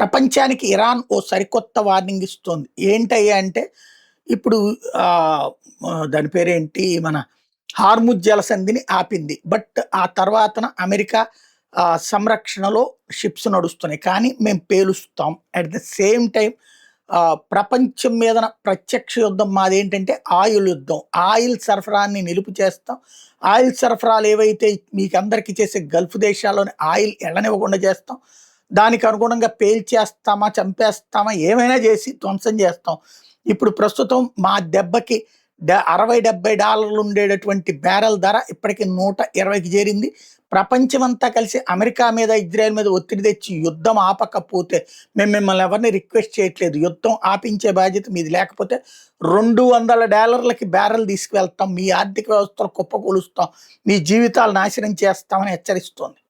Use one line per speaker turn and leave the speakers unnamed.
ప్రపంచానికి ఇరాన్ ఓ సరికొత్త వార్నింగ్ ఇస్తోంది. ఏంటయ్యా అంటే, ఇప్పుడు దాని పేరేంటి మన హార్ముజ్ జలసంధిని ఆపింది. బట్ ఆ తర్వాతన అమెరికా సంరక్షణలో షిప్స్ నడుస్తున్నాయి. కానీ మేము పేలుస్తాం. అట్ ద సేమ్ టైమ్ ప్రపంచం మీదన ప్రత్యక్ష యుద్ధం మాదేంటంటే ఆయిల్ యుద్ధం. ఆయిల్ సరఫరాని నిలుపు చేస్తాం. ఆయిల్ సరఫరాలు ఏవైతే మీకందరికీ చేసే గల్ఫ్ దేశాల్లోని ఆయిల్ ఎళ్ళనివ్వకుండా చేస్తాం. దానికి అనుగుణంగా పేల్చేస్తామా, చంపేస్తామా, ఏమైనా చేసి ధ్వంసం చేస్తాం. ఇప్పుడు ప్రస్తుతం మా దెబ్బకి $60-70 ఉండేటటువంటి బ్యారెల్ ధర ఇప్పటికి 120కి చేరింది. ప్రపంచమంతా కలిసి అమెరికా మీద, ఇజ్రాయెల్ మీద ఒత్తిడి తెచ్చి యుద్ధం ఆపకపోతే మేము మిమ్మల్ని ఎవరిని రిక్వెస్ట్ చేయట్లేదు. యుద్ధం ఆపించే బాధ్యత మీది. లేకపోతే $200కి బ్యారెల్ తీసుకువెళ్తాం. మీ ఆర్థిక వ్యవస్థలు కుప్పకూలుస్తాం. మీ జీవితాలు నాశనం చేస్తామని హెచ్చరిస్తోంది.